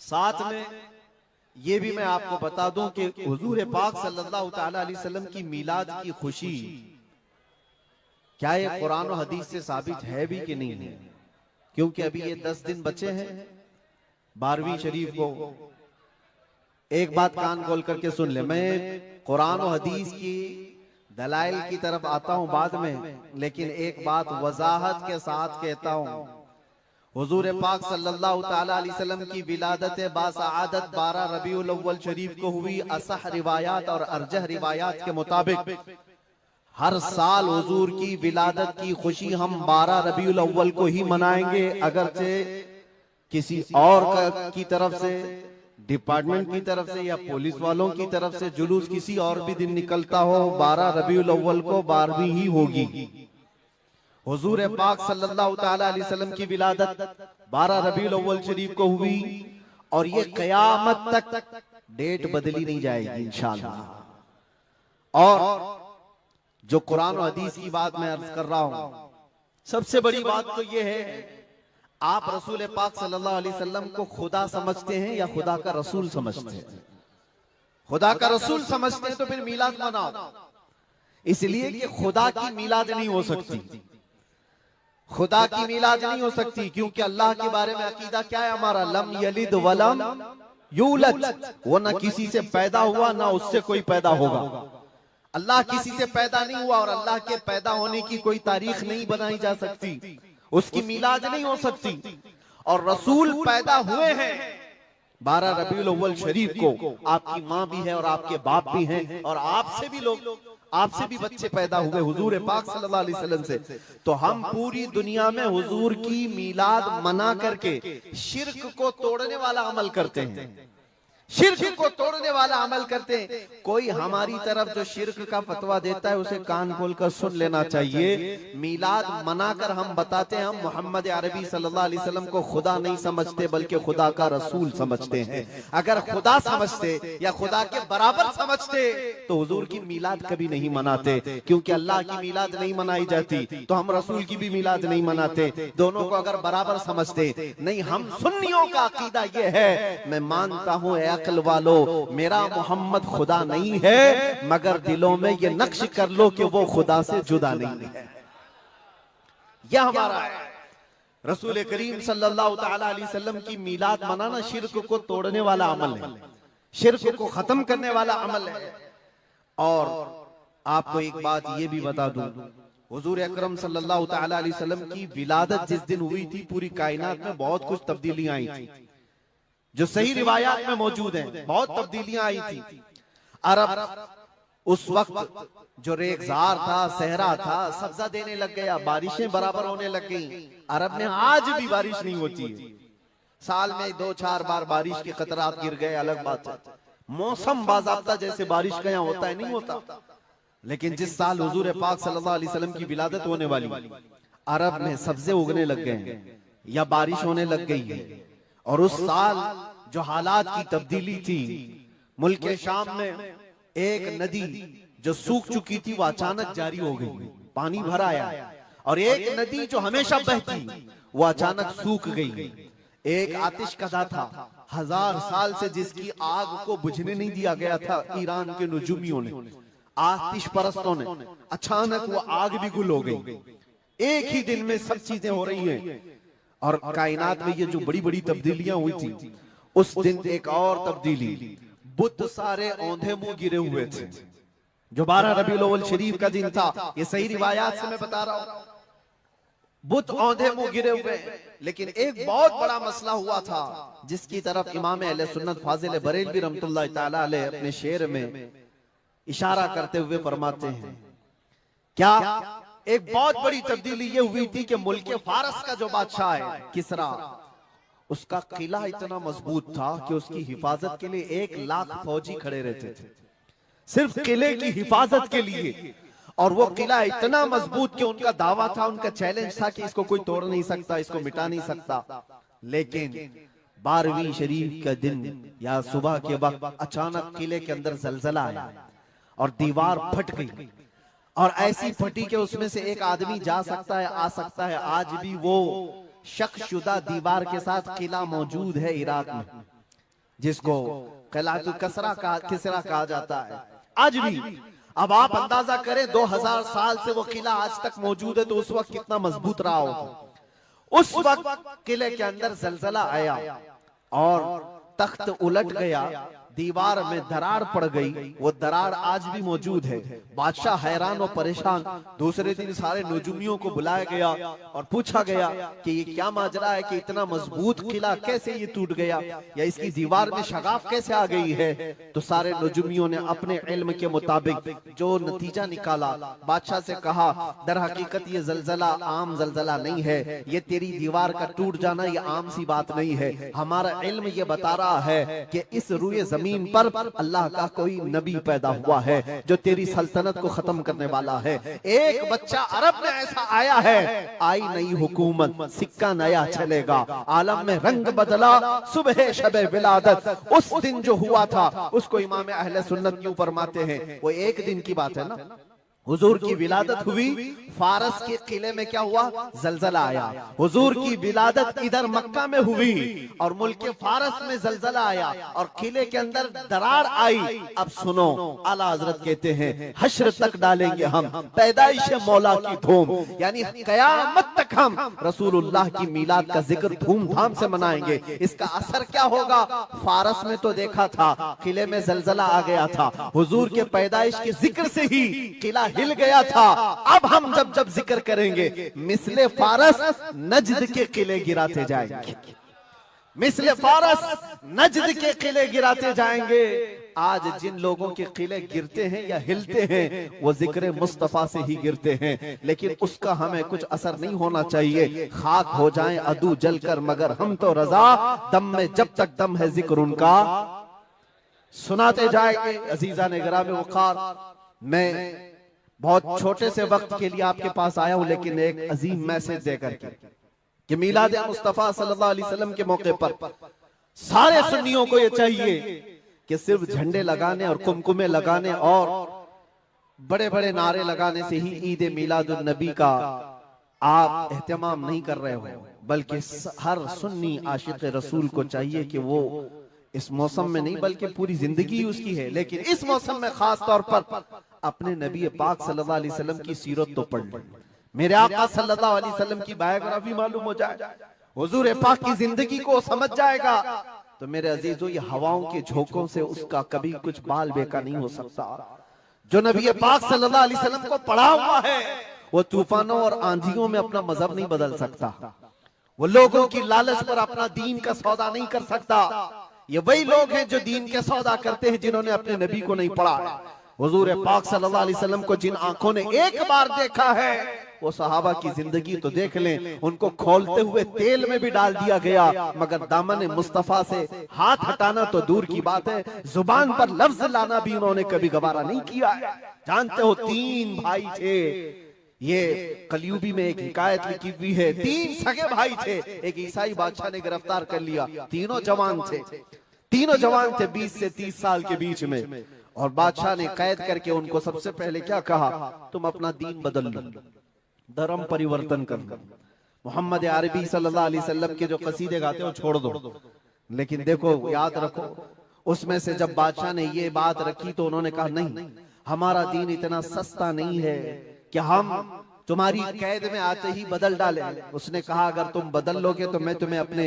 साथ में ये भी मैं आपको बता दूं कि हुजूर पाक सल्लल्लाहु ताला अलैहि वसल्लम की मीलाद की खुशी क्या ये कुरान और हदीस से साबित है भी कि नहीं है, क्योंकि अभी ये 10 दिन बचे हैं 12वीं शरीफ को। एक बात कान खोल करके सुन ले, मैं कुरान और हदीस की दलाइल की तरफ आता हूं बाद में, लेकिन एक बात वजाहत के साथ कहता हूं, हुजूर पाक सल्लल्लाहु ताला अलैहि वसल्लम की विलादत बासआदत 12 रबीउल अव्वल शरीफ को हुई। असह रिवायात और अरजह रिवायात के मुताबिक हर साल हुजूर की विलादत की खुशी हम 12 रबीउल अव्वल को ही मनाएंगे, अगरचे किसी और की तरफ से, डिपार्टमेंट की तरफ से या पुलिस वालों की तरफ से जुलूस किसी और भी दिन निकलता हो, 12 रबीउल अव्वल को 12वीं ही होगी। हुजूर पाक सल्लल्लाहु ताला अलैहि वसल्लम की विलादत 12 रबीउल अव्वल शरीफ को हुई और ये कयामत तक डेट बदली नहीं जाएगी इंशाअल्लाह। और जो कुरान और हदीस की बात मैं अर्ज कर रहा हूं, सबसे बड़ी बात तो ये है, आप रसूल पाक सल्लल्लाहु अलैहि वसल्लम को खुदा समझते हैं या खुदा का रसूल समझते हैं? खुदा का रसूल समझते हैं तो फिर मीलाद मनाओ, इसलिए कि खुदा की मीलाद नहीं हो सकती, खुदा की मीलाद नहीं हो सकती, क्योंकि अल्लाह के बारे में अकीदा क्या है हमारा, लम यलिद वलम यूलद, वो ना किसी से पैदा हुआ ना उससे कोई पैदा होगा। अल्लाह किसी से पैदा नहीं हुआ और अल्लाह के पैदा होने की कोई तारीख नहीं बनाई जा सकती, उसकी मीलाद नहीं हो सकती। और रसूल पैदा हुए हैं 12 रबीउल अव्वल शरीफ को, आपकी माँ भी है और आपके बाप भी हैं और आपसे भी लोग, आपसे भी बच्चे पैदा हुए हुजूर पाक सल्लल्लाहु अलैहि वसल्लम से। तो हम पूरी दुनिया में हुजूर की मीलाद मना करके शिर्क को तोड़ने वाला अमल करते हैं, शिर्क को तोड़ने वाला अमल करते हैं। कोई हमारी तरफ जो शिर्क का फतवा देता है उसे कान खोलकर सुन लेना चाहिए। मीलाद मनाकर हम बताते हैं हम मोहम्मद अरबी सल्लल्लाहु अलैहि वसल्लम को खुदा नहीं समझते बल्कि खुदा का रसूल समझते हैं। अगर खुदा समझते या खुदा के बराबर समझते तो हुजूर की मीलाद कभी नहीं मनाते, क्योंकि अल्लाह की मीलाद नहीं मनाई जाती तो हम रसूल की भी मीलाद नहीं मनाते। दोनों को अगर बराबर समझते, नहीं, हम सुन्नियों का अकीदा ये है, मैं मानता हूं अक्ल वालो, मेरा मोहम्मद खुदा नहीं है, मगर दिलों में ये नक्श कर लो कि वो खुदा से जुदा नहीं है। यह हमारा है। रसूल करीम सल्लल्लाहु ताला अलैहि वसल्लम की मीलाद मनाना शिर्क को तोड़ने वाला अमल है, शिर्क को खत्म करने वाला अमल है। और आपको एक बात ये भी बता दूं, हुजूर अकरम सल्लल्लाहु ताला अलैहि वसल्लम की विलादत जिस दिन हुई थी पूरी कायनात में बहुत कुछ तब्दीलियां आई थी, जो सही रिवायात में मौजूद हैं, बहुत तब्दीलियां आई थी। अरब उस वक्त जो रेगजार था, सहरा था, सब्जा देने लग गया, बारिशें बराबर होने लग गई। अरब में आज भी बारिश नहीं होती है, साल में 2-4 बार बारिश के कतरात गिर गए, अलग बात है। मौसम बाज़ाब्ता जैसे बारिश का यहाँ होता है नहीं होता। लेकिन जिस साल हुजूर पाक सल्लल्लाहु अलैहि वसल्लम की विलादत होने वाली, अरब में सब्जे उगने लग गए हैं या बारिश होने लग गई है। और उस साल जो हालात की तब्दीली थी, मुल्क शाम में एक नदी जो सूख चुकी थी वो अचानक जारी हो गई, पानी भर आया। और एक नदी जो हमेशा बहती वो अचानक सूख गई। एक आतिशकदा था 1000 साल से जिसकी आग को बुझने नहीं दिया गया था ईरान के नुजूमियों ने, आतिश परस्तों ने, अचानक वो आग भी गुल हो गई। एक ही दिन में सब चीजें हो रही हैं। और कायनात में ये जो बड़ी बड़ी तब्दीलियां हुई थी, उस दिन एक और तब्दीली, बुत सारे औंधे मुंह गिरे हुए थे, जो 12 रबीउल अव्वल शरीफ का दिन था। ये सही रिवायात से मैं बता रहा हूं, बुत औंधे मुंह गिरे हुए। लेकिन एक बहुत बड़ा मसला हुआ था जिसकी तरफ इमाम अहले सुन्नत फाजिल बरेलवी रहमतुल्लाह ताला अलैह अपने शेर में इशारा करते हुए फरमाते हैं, क्या एक बहुत बड़ी तब्दीली ये हुई थी कि मुल्क फारस का जो बादशाह है किसरा, उसका किला इतना मजबूत था कि उसकी हिफाजत के लिए 1 लाख फौजी खड़े रहते थे, सिर्फ किले की हिफाजत के लिए। और वो किला इतना मजबूत कि उनका दावा था, उनका चैलेंज था कि इसको कोई तोड़ नहीं सकता, इसको मिटा नहीं सकता। लेकिन 12वीं शरीफ का दिन या सुबह के वक्त अचानक किले के अंदर जलजला आया और दीवार फट गई। और ऐसी फटी कि उसमें से एक आदमी जा सकता है, आ सकता है। आज भी वो शक शुदा दीवार के साथ किला मौजूद है इराक में। जिसको किलातुल किसरा कहा जाता है आज भी। अब आप अंदाजा करें 2000 साल से वो किला आज तक मौजूद है, तो उस वक्त कितना मजबूत रहा होगा। उस वक्त किले के अंदर जलजला आया और तख्त उलट गया, दीवार में दरार पड़ गई, वो दरार आज भी मौजूद है। बादशाह हैरान और परेशान। दूसरे दिन सारे नजूमियों को बुलाया गया और पूछा गया कि ये क्या माजरा है कि इतना मजबूत किला कैसे ये टूट गया, या इसकी दीवार में शगाफ कैसे आ गई है। तो सारे नजूमियों ने अपने इल्म के मुताबिक जो नतीजा निकाला, बादशाह से कहा दर हकीकत ये जलजला आम जलजला नहीं है, ये तेरी दीवार का टूट जाना ये आम सी बात नहीं है। हमारा इल्म ये बता रहा है कि इस रुए जमीन पर अल्लाह का कोई नबी पैदा हुआ है जो तेरी सल्तनत को खत्म करने वाला है। एक बच्चा अरब में ऐसा आया है, आई नई हुकूमत, सिक्का नया चलेगा, आलम में रंग बदला, सुबह शबे विलादत। उस दिन जो हुआ था उसको इमाम अहले सुन्नत क्यों फरमाते हैं, वो एक दिन की बात है ना। हुजूर की विलादत हुई, फारस के किले में क्या हुआ, जलजला आया। हुजूर की विलादत इधर मक्का में हुई और मुल्क फारस में जलजला आया और किले के अंदर दरार आई। अब सुनो, आला हजरत कहते हैं हश्र तक डालेंगे हम पैदाइश मौला की धूम, यानी कयामत तक हम रसूलुल्लाह की मिलाद का जिक्र धूमधाम से मनाएंगे। इसका असर क्या होगा, फारस में तो देखा था किले में जलजला आ गया था, हुजूर के पैदाइश के जिक्र से ही किला हिल गया था। अब हम जब जिक्र करेंगे मिसले फारस नजद के किले गिराते जाएंगे, मिसले फारस नजद के किले गिराते जाएंगे। आज जिन लोगों के किले गिरते हैं या हिलते हैं वो जिक्र मुस्तफा से ही गिरते हैं, लेकिन उसका हमें कुछ असर नहीं होना चाहिए। खाक हो जाएं अदू जलकर मगर हम तो रजा, दम में जब तक दम है जिक्र उनका सुनाते जाएंगे। अजीजा ने गिरामे वक़ार, मैं बहुत छोटे से वक्त के लिए आपके पास आया हूं, लेकिन एक अजीम मैसेज देकर के कि मिलाद मुस्तफा सल्लल्लाहु अलैहि वसल्लम के मौके पर सारे सुन्नियों को यह चाहिए कि सिर्फ झंडे लगाने और कुमकुमे लगाने और बड़े बड़े नारे लगाने से ही ईद मिलादुन नबी का आप एहतमाम नहीं कर रहे हो, बल्कि हर सुन्नी आशिक रसूल को चाहिए कि वो इस मौसम में नहीं बल्कि पूरी जिंदगी उसकी है, लेकिन इस मौसम में खास तौर पर अपने नबी पाक सल्लल्लाहु अलैहि वसल्लम की सीरत तो पढ़ ले, मेरे आका सल्लल्लाहु अलैहि वसल्लम की बायोग्राफी मालूम हो जाए, हुजूर पाक की जिंदगी को समझ जाएगा। तो मेरे अजीजों, ये हवाओं के झोंकों से उसका कभी कुछ बाल बेका नहीं हो सकता। जो नबी पाक सल्लल्लाहु अलैहि वसल्लम को पढ़ा हुआ है वो तूफानों और आंधियों में अपना मजहब नहीं बदल सकता, वो लोगों की लालच पर अपना दीन का सौदा नहीं कर सकता। ये वही लोग हैं जो दीन के सौदा करते हैं जिन्होंने अपने नबी को नहीं पढ़ा है। हुजूर पाक सल्लल्लाहु अलैहि वसल्लम को जिन आंखों ने एक बार देखा है वो सहाबा की जिंदगी तो देख लें, उनको खोलते हुए तेल में भी डाल दिया गया, मगर दामन मुस्तफा से हाथ हटाना तो दूर की बात है, जुबान पर लफ्ज लाना भी उन्होंने कभी गवारा नहीं किया। जानते हो, 3 भाई थे, ये कलयुगी में एक हिकायत लिखी हुई है, 3 सगे भाई थे, एक ईसाई बादशाह ने गिरफ्तार कर लिया। तीनों जवान थे, 20 से 30 साल के बीच में, और बादशाह ने कैद करके उनको सबसे पहले क्या कहा, तुम अपना दीन बदल लो, धर्म परिवर्तन कर लो, मोहम्मद अरबी सल्लल्लाहु अलैहि वसल्लम के जो कसीदे गाते हो छोड़ दो। लेकिन देखो, याद रखो, उसमें से जब बादशाह ने ये बात रखी तो उन्होंने कहा नहीं, हमारा दीन इतना सस्ता नहीं है कि हम तुम्हारी कैद में आते ही बदल डाले। उसने कहा अगर तुम बदल लोगे तो मैं तुम्हें अपने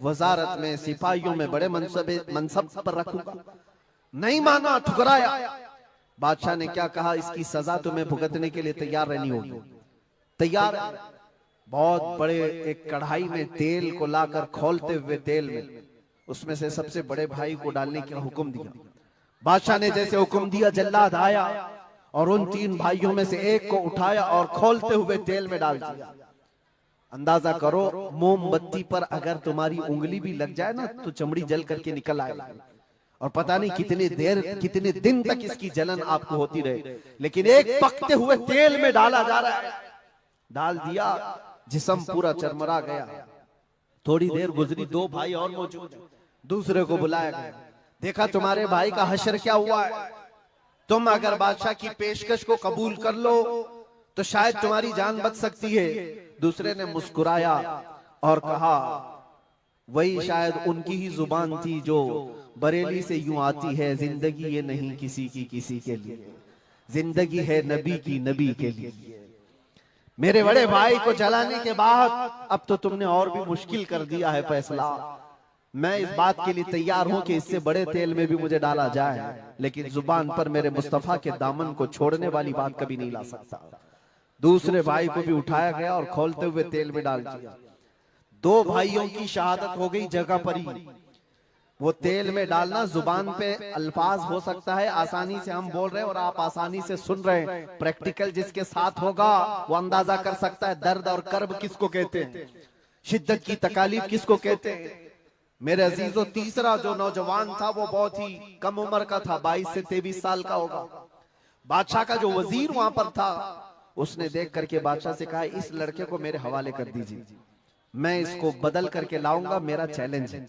वजारत में सिपाहियों में बड़े मनसब पर रखूंगा। नहीं माना, ठुकराया। बादशाह ने क्या कहा, इसकी सजा तुम्हें भुगतने के लिए तैयार रहनी होगी। तैयार। बहुत बड़े एक कढ़ाई में तेल को लाकर खोलते हुए तेल में उसमें से सबसे बड़े भाई को डालने का हुक्म दिया। बादशाह ने जैसे हुक्म दिया, जल्लाद आया और उन 3 भाइयों में से एक को उठाया और खोलते हुए तेल में डाल दिया। अंदाजा करो, मोमबत्ती पर अगर तुम्हारी उंगली भी लग जाए ना तो चमड़ी जल करके निकल आएगी, और पता नहीं कितने दिन तक इसकी जलन आपको होती रहे। लेकिन एक पकते हुए तेल में डाला जा रहा है, डाल दिया, जिस्म पूरा चरमरा गया। थोड़ी देर गुजरी, 2 भाई और मौजूद, दूसरे को बुलाया गया, देखा तुम्हारे भाई का हश्र क्या हुआ है, तुम अगर बादशाह की पेशकश को कबूल कर लो तो शायद तुम्हारी जान बच सकती है। दूसरे ने मुस्कुराया और कहा वही शायद उनकी ही जुबान थी जो बरेली से यूं आती है जिंदगी, ये नहीं किसी की किसी के लिए, जिंदगी है नबी की नबी के लिए। मेरे बड़े भाई को जलाने के बाद अब तो तुमने और भी मुश्किल कर दिया है फैसला। मैं इस बात के लिए तैयार हूं कि इससे बड़े तेल में भी मुझे डाला जाए, लेकिन जुबान पर मेरे मुस्तफा के दामन को छोड़ने वाली बात कभी नहीं ला सकता। दूसरे भाई को भी उठाया गया और खोलते हुए तेल में डाल दिया। 2 भाइयों की शहादत हो गई जगह पर ही। वो तेल में डालना जुबान पे अल्फाज हो सकता है, आसानी से हम बोल रहे हैं और आप आसानी से सुन रहे हैं। प्रैक्टिकल जिसके साथ होगा वो अंदाजा कर सकता है दर्द और कर्ब किसको कहते हैं, शिद्दत की तकालीफ किसको कहते हैं। मेरे अजीजों, तीसरा जो नौजवान था वो बहुत ही कम उम्र का था, 22 से 23 साल का होगा। बादशाह का जो वजीर वहां पर था, उसने देख करके बादशाह से कहा, इस लड़के को मेरे हवाले कर दीजिए, मैं इसको बदल करके लाऊंगा, मेरा चैलेंज है।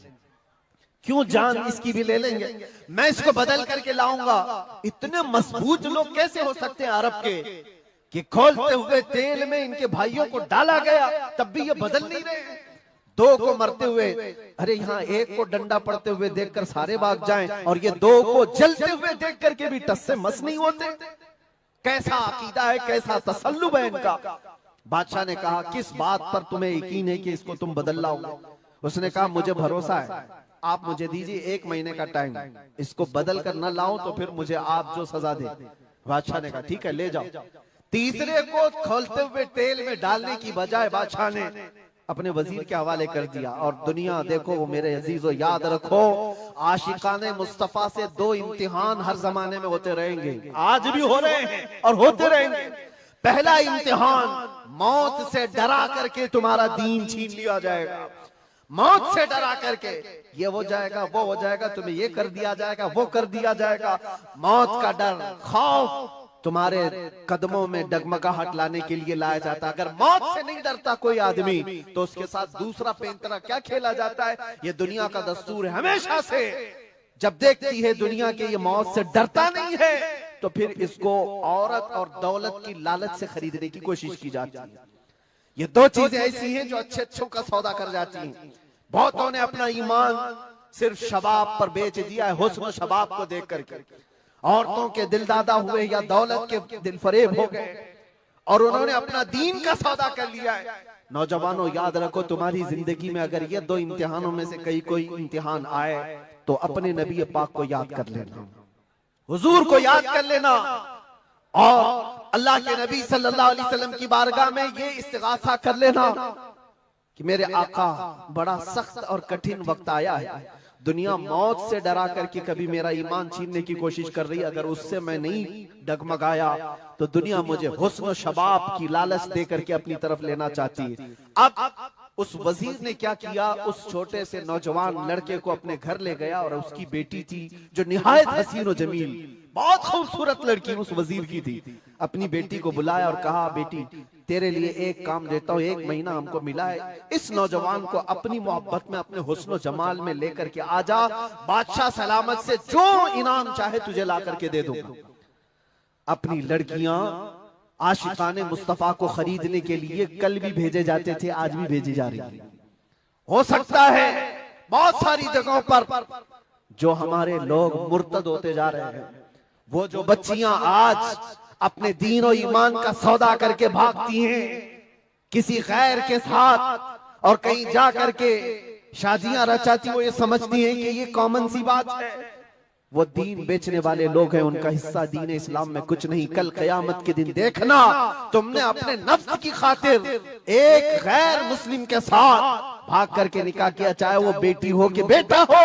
क्यों, जान इसकी भी ले लेंगे, मैं इसको बदल करके लाऊंगा। इतने मजबूत लोग कैसे हो सकते हैं अरब के कि खोलते हुए तेल में इनके भाइयों को डाला गया, तब भी ये बदल नहीं रहे। 2 को मरते हुए, अरे यहाँ 1 को डंडा पड़ते हुए देखकर सारे भाग जाएं, और ये 2 को जलते हुए देख करके भी टस से मस नहीं होते। कैसा अकीदा है, कैसा तसल्लुब है इनका। बादशाह ने कहा, किस बात पर तुम्हें यकीन है कि इसको तुम बदल लाओगे? उसने कहा, मुझे भरोसा है, आप मुझे दीजिए 1 महीने का टाइम, इसको बदल कर न लाऊं तो फिर मुझे आप जो सजा दे। बादशाह ने कहा, ठीक है, ले जाओ। तीसरे को खोलते हुए तेल में डालने की बजाय बादशाह ने अपने वजीर के हवाले कर दिया। और दुनिया देखो, वो मेरे अजीजों याद रखो, आशिकाने मुस्तफा से 2 इम्तिहान हर जमाने में होते रहेंगे, आज भी हो रहे हैं और होते रहेंगे। पहला इम्तिहान, मौत से डरा करके तुम्हारा दीन छीन लिया जाएगा। मौत से डरा करके ये हो जाएगा, वो हो जाएगा, तुम्हें ये कर दिया जाएगा, वो कर दिया जाएगा। मौत का डर, खौफ तुम्हारे कदमों में डगमगाहट लाने के लिए लाया जाता है। अगर मौत से नहीं डरता कोई आदमी, तो उसके साथ दूसरा पैंतरा क्या खेला जाता है। ये दुनिया का दस्तूर है, हमेशा से जब देखती है दुनिया के ये मौत से डरता नहीं है, तो फिर इसको औरत और दौलत की लालच से खरीदने की कोशिश की जाती है। ये 2 चीजें ऐसी हैं जो अच्छे अच्छों का सौदा कर जाती हैं। बहुतों ने अपना ईमान सिर्फ शबाब पर बेच दिया है, हुस्न शबाब को देख करके। औरतों के दिल दादा हुए या दौलत के दिल फरेब हो गए और उन्होंने अपना दीन का सौदा कर लिया है। नौजवानों, याद रखो, तुम्हारी जिंदगी में अगर ये 2 इम्तिहानों में से कोई इम्तिहान आए, तो अपने नबी पाक को याद कर लेना, हुजूर को याद कर लेना, और अल्लाह के नबी सल्लल्लाहु अलैहि वसल्लम की बारगाह में ये इस्तिगासा कर लेना कि मेरे आका, बड़ा सख्त और कठिन वक्त आया है। दुनिया मौत से डरा करके कभी मेरा ईमान छीनने की कोशिश कर रही है, अगर उससे मैं नहीं डगमगाया तो दुनिया मुझे हुस्न शबाब की लालच दे करके अपनी तरफ लेना चाहती है। अब उस वजीर ने क्या किया, उस छोटे से नौजवान लड़के को अपने घर ले गया, और उसकी बेटी थी जो निहायत हसीन और जमील, बहुत खूबसूरत लड़की उस वजीर की थी। अपनी बेटी को बुलाया और कहा, बेटी तेरे लिए एक काम देता हूँ, 1 महीना हमको मिला है, इस नौजवान को अपनी मोहब्बत में, अपने हुस्न जमाल में लेकर के आजा, बादशाह सलामत से जो इनाम चाहे तुझे ला करके दे दूंगा। अपनी लड़कियां आशिकाने मुस्तफा को खरीदने के लिए कल भी भेजे जाते थे, आज भी भेजी जा रही है। हो सकता है बहुत सारी जगहों पर जो हमारे लोग मुर्तद होते जा रहे हैं, वो जो बच्चियां आज अपने दीन और ईमान का सौदा करके भागती हैं किसी गैर के साथ, और कहीं जा करके शादियां रचाती, वो ये समझती हैं कि ये कॉमन सी बात है। वो दीन बेचने वाले लोग हैं, उनका हिस्सा दीन इस्लाम में कुछ नहीं। कल कयामत के दिन देखना, तुमने अपने नफ्स की खातिर एक गैर मुस्लिम के साथ भाग करके निकाह किया, चाहे वो बेटी हो कि बेटा हो,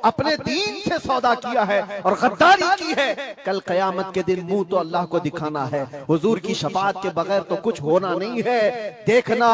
अपने दीन से सौदा किया है और गद्दारी की है। कल कयामत के दिन मुंह तो अल्लाह को दिखाना है, हुजूर की शफाअत के बगैर तो कुछ होना नहीं है। देखना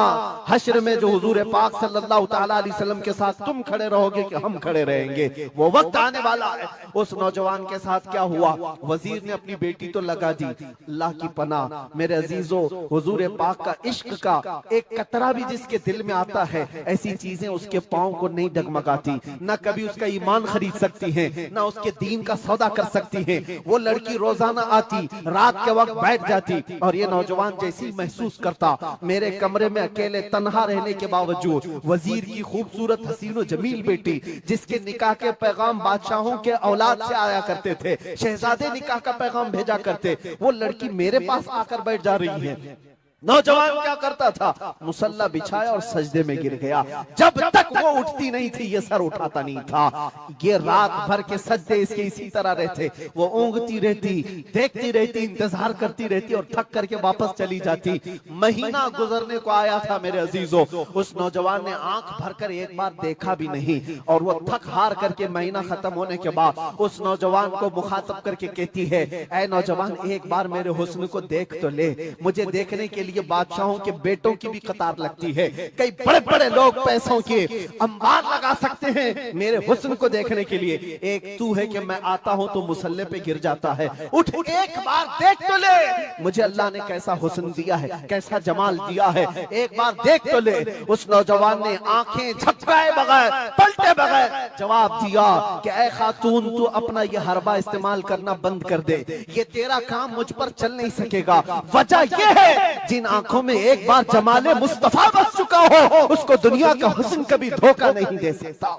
हश्र में जो हुजूर पाक सल्लल्लाहु तआला अलैहि वसल्लम के साथ तुम खड़े रहोगे कि हम खड़े रहेंगे, वो वक्त आने वाला है। उस नौजवान के साथ क्या हुआ, वजीर ने अपनी बेटी तो लगा दी, अल्लाह की पनाह मेरे अजीजों, हुजूर पाक का इश्क का एक कतरा भी जिसके दिल में आता है, ऐसी चीजें उसके पांव को नहीं डगमगाती, न कभी उसका ईमान सामान खरीद सकती हैं, ना उसके दीन का सौदा कर सकती हैं। वो लड़की रोजाना आती, रात के वक्त बैठ जाती, और ये नौजवान जैसी महसूस करता मेरे कमरे में अकेले तन्हा रहने के बावजूद वजीर की खूबसूरत हसीनो जमील बेटी, जिसके निकाह के पैगाम बादशाहों के औलाद से आया करते थे, शहजादे निकाह का पैगाम भेजा करते, वो लड़की मेरे पास आकर बैठ जा रही है। नौजवान क्या करता था, मुसल्ला बिछाया और सजदे में गिर गया। जब तक वो उठती नहीं थी ये सर उठाता नहीं था। ये रात भर के सजदे इसके इसी तरह रहते, वो ऊँगती रहती, देखती रहती, इंतजार करती रहती और थक करके वापस चली जाती। महीना गुजरने को आया था मेरे अजीजों, उस नौजवान ने आंख भरकर एक बार देखा भी नहीं, और वो थक हार करके महीना खत्म होने के बाद उस नौजवान को मुखातब करके कहती है, ऐ नौजवान एक बार मेरे हुस्न को देख तो ले। मुझे देखने के लिए बादशाहों के बेटों की भी कतार लगती है, कई बड़े बड़े लोग पैसों के अंबार लगा सकते हैं मेरे हुस्न को देखने के लिए, एक तू है कि मैं आता हूं तो मुसल्ले पे गिर जाता है। उठ एक बार देख तो ले, मुझे अल्लाह ने कैसा हुस्न दिया है, कैसा जमाल दिया है, एक बार देख तो ले। उस नौजवान ने आंखें झपकाए बगैर, पलटे बगैर जवाब दिया कि ऐ खातून तू अपना ये हरबा इस्तेमाल करना बंद कर दे, ये तेरा काम मुझ पर चल नहीं सकेगा। वजह यह है जिन आंखों में एक बार जमाले मुस्तफा बस चुका हो उसको दुनिया का हुस्न कभी धोखा नहीं दे सकता,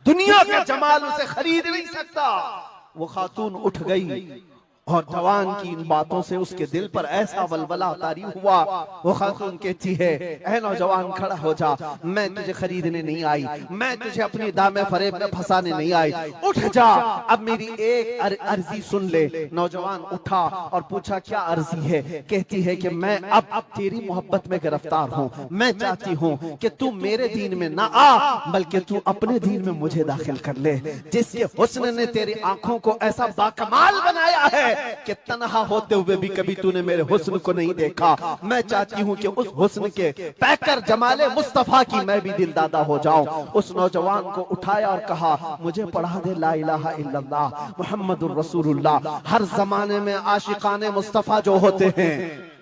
दुनिया का जमाल उसे खरीद नहीं सकता। वो खातून उठ गई और जवान की इन बातों से उसके दिल पर ऐसा वलवला तारी हुआ। वो खातून कहती है, ऐ नौजवान खड़ा हो जा, मैं तुझे खरीदने नहीं आई, मैं तुझे अपनी दामे फरेब में फंसाने नहीं आई, उठ जा, अब मेरी एक अर्जी सुन ले। नौजवान उठा और पूछा क्या अर्जी है। कहती है कि मैं अब तेरी मोहब्बत में गिरफ्तार हूँ, मैं चाहती हूँ कि तू मेरे दीन में ना आ बल्कि तू अपने दीन में मुझे दाखिल कर ले। जिसके हुस्न ने तेरी आंखों को ऐसा बाकमाल बनाया है कि तन्हा होते हुए भी कभी तूने मेरे हुस्न को नहीं देखा, मैं चाहती हूँ कि उस हुस्न के पैकर जमाले मुस्तफा की मैं भी दिलदादा हो जाऊं। उस नौजवान को उठाया और कहा, मुझे पढ़ा दे ला इलाहा इल्लल्लाह मुहम्मदुर रसूलुल्लाह। हर जमाने में आशिकाने मुस्तफा जो होते हैं,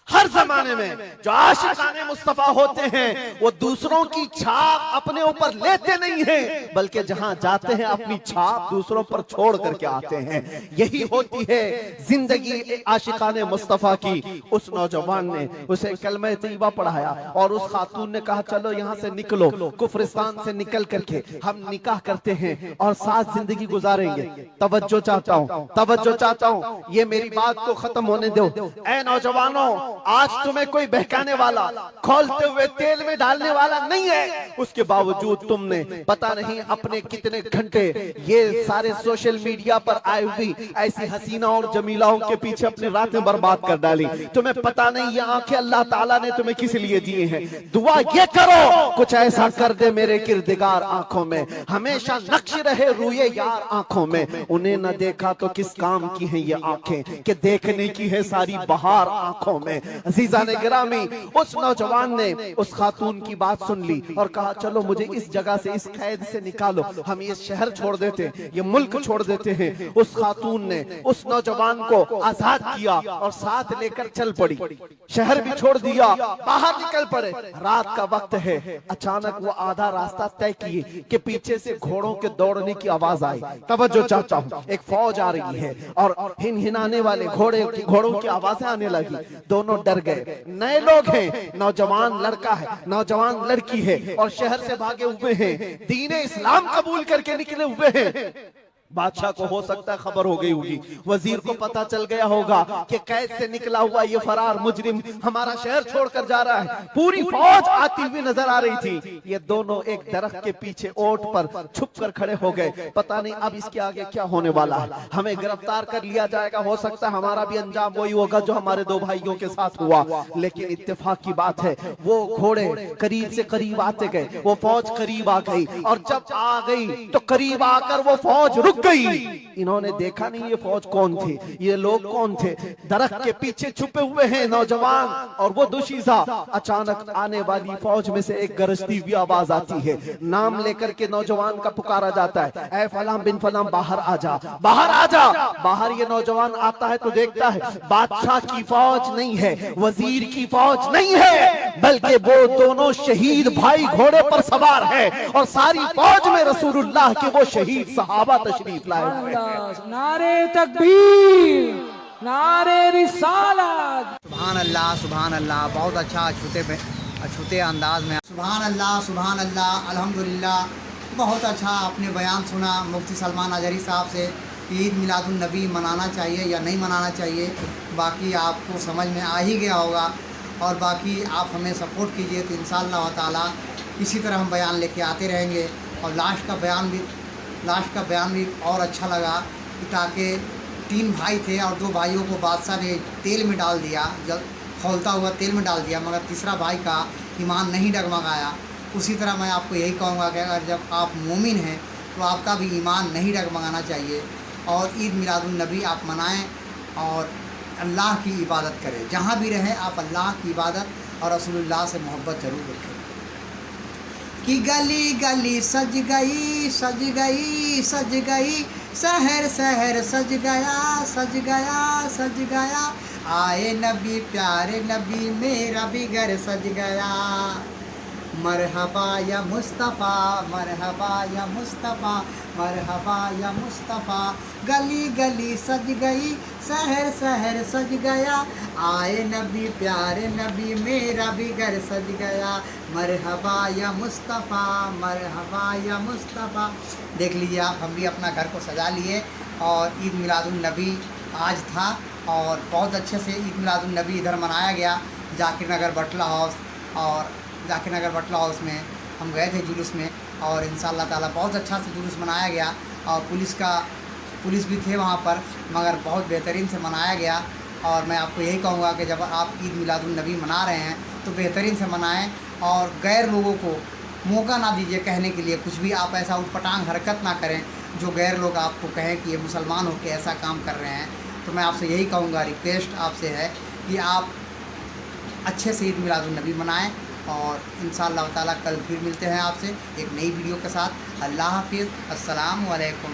हर जमाने में जो आशिकाने मुस्तफा होते हैं, वो दूसरों की छाप अपने ऊपर लेते नहीं हैं, बल्कि जहां जाते हैं अपनी छाप दूसरों पर छोड़ करके आते हैं। यही होती है जिंदगी आशिकाने मुस्तफा की। उस नौजवान ने उसे कलमे तैयबा पढ़ाया और उस खातून ने कहा, चलो यहाँ से निकलो, कुफरिस्तान से निकल करके हम निकाह करते हैं और साथ जिंदगी गुजारेंगे। तवज्जो चाहता हूँ, तवज्जो चाहता हूँ, ये मेरी बात को खत्म होने दो। ऐ नौजवानों, आज तुम्हें कोई बहकाने वाला, खोलते हुए तेल में डालने वाला नहीं है, उसके बावजूद तुमने पता नहीं अपने कितने घंटे ये सारे सोशल मीडिया पर आई हुई ऐसी हसीना और जमीलाओं के पीछे अपनी रातें बर्बाद कर डाली। तुम्हें पता नहीं ये आंखें अल्लाह ताला ने तुम्हें किस लिए दिए हैं। दुआ ये करो कुछ ऐसा कर दे मेरे किरदिगार आंखों में, हमेशा नक्श रहे रूए यार आंखों में। उन्हें न देखा तो किस काम की है ये आंखें कि देखने की है सारी बहार आंखों में। अजीजा ने गिरामी, उस नौजवान ने उस खातून की बात सुन ली और कहा, चलो मुझे इस जगह से, इस कैद से निकालो, हम ये शहर छोड़ देते, ये मुल्क छोड़ देते हैं। उस खातून ने उस नौजवान को आजाद किया और साथ लेकर चल पड़ी, शहर भी छोड़ दिया, बाहर निकल पड़े। रात का वक्त है, अचानक वो आधा रास्ता तय किए कि पीछे से घोड़ों के दौड़ने की आवाज आई। तवज्जो चाहता हूँ, एक फौज आ रही है और हिनहिनाने वाले घोड़ों की आवाजें आने लगी। दोनों डर गए। नए लोग हैं, नौजवान लड़का है, नौजवान लड़की है और शहर से भागे हुए हैं, दीन इस्लाम कबूल करके निकले हुए हैं। बादशाह को हो सकता है खबर हो गई होगी, वजीर को पता चल गया होगा कि कैद से निकला हुआ ये फरार मुजरिम हमारा शहर छोड़कर जा रहा है। पूरी फौज आती हुई नजर आ रही थी। ये दोनों एक दरख्त के पीछे ओट पर छुप कर खड़े हो गए। पता नहीं अब इसके आगे क्या होने वाला है, हमें गिरफ्तार कर लिया जाएगा, हो सकता है हमारा भी अंजाम वही होगा जो हमारे दो भाइयों के साथ हुआ। लेकिन इत्तेफाक की बात है, वो घोड़े करीब से करीब आते गए, वो फौज करीब आ गई और जब आ गई तो करीब आकर वो फौज रुक गई। इन्होंने देखा नहीं ये फौज कौन थी, ये लोग कौन थे। दरख्त के पीछे छुपे हुए हैं नौजवान और वो दुशीजा। अचानक आने वाली फौज में से एक गरजती हुई आवाज आती है, नाम लेकर के नौजवान का पुकारा जाता है, ऐ फलां बिन फलां बाहर आ जा, बाहर आ जा। बाहर ये नौजवान आता है तो देखता है बादशाह की फौज नहीं है, वजीर की फौज नहीं है, बल्कि वो दोनों शहीद भाई घोड़े पर सवार है और सारी फौज में रसूलुल्लाह के वो शहीद सहाबा तशरीफ लाए हुए हैं। नारे तकबीर, नारे रिसालत। सुभान अल्लाह, बहुत अच्छा अछूते अंदाज में सुभान अल्लाह, अल्हम्दुलिल्लाह। बहुत अच्छा आपने बयान सुना मुफ्ती सलमान अजहरी साहब से। ईद मिलादुन नबी मनाना चाहिए या नहीं मनाना चाहिए, बाकी आपको समझ में आ ही गया होगा। और बाकी आप हमें सपोर्ट कीजिए तो इंशाअल्लाह ताला इसी तरह हम बयान लेके आते रहेंगे। और लास्ट का बयान भी और अच्छा लगा कि ताकि 3 भाई थे और 2 भाइयों को बादशाह ने तेल में डाल दिया, जब खौलता हुआ तेल में डाल दिया, मगर तीसरा भाई का ईमान नहीं डगमगाया। उसी तरह मैं आपको यही कहूँगा कि अगर जब आप मोमिन हैं तो आपका भी ईमान नहीं डगमगाना चाहिए और ईद मिलादुन नबी आप मनाएं और अल्लाह की इबादत करें। जहाँ भी रहें आप अल्लाह की इबादत और रसूलुल्लाह से मोहब्बत ज़रूर रखें। कि गली गली सज गई सज गई सज गई, शहर शहर सज गया सज गया सज गया, आए नबी प्यारे नबी मेरा भी घर सज गया। मरहबा या मुस्तफ़ा, मरहबा या मुस्तफ़ा, मरहबा या मुस्तफ़ा, गली गली सज गई शहर शहर सज गया, आए नबी प्यारे नबी मेरा भी घर सज गया। मरहबा या मुस्तफ़ा, मरहबा या मुस्तफ़ा। देख लीजिए आप, हम भी अपना घर को सजा लिए और ईद मिलादुन नबी आज था और बहुत अच्छे से ईद मिलादुन नबी इधर मनाया गया जाकिर नगर बटला हाउस। और जाकिर नगर बटला हाउस में हम गए थे जुलूस में और इंशाअल्लाह ताला बहुत अच्छा से जुलूस मनाया गया और पुलिस भी थे वहाँ पर, मगर बहुत बेहतरीन से मनाया गया। और मैं आपको यही कहूँगा कि जब आप ईद मिलादुन नबी मना रहे हैं तो बेहतरीन से मनाएं और गैर लोगों को मौका ना दीजिए कहने के लिए। कुछ भी आप ऐसा उटपटांग हरकत ना करें जो गैर लोग आपको कहें कि ये मुसलमान होकर ऐसा काम कर रहे हैं। तो मैं आपसे यही कहूँगा, रिक्वेस्ट आपसे है कि आप अच्छे से ईद मिलादुन नबी मनाएं और इंशाअल्लाह ताला कल फिर मिलते हैं आपसे एक नई वीडियो के साथ। अल्लाह हाफिज़, अस्सलाम वालेकुम।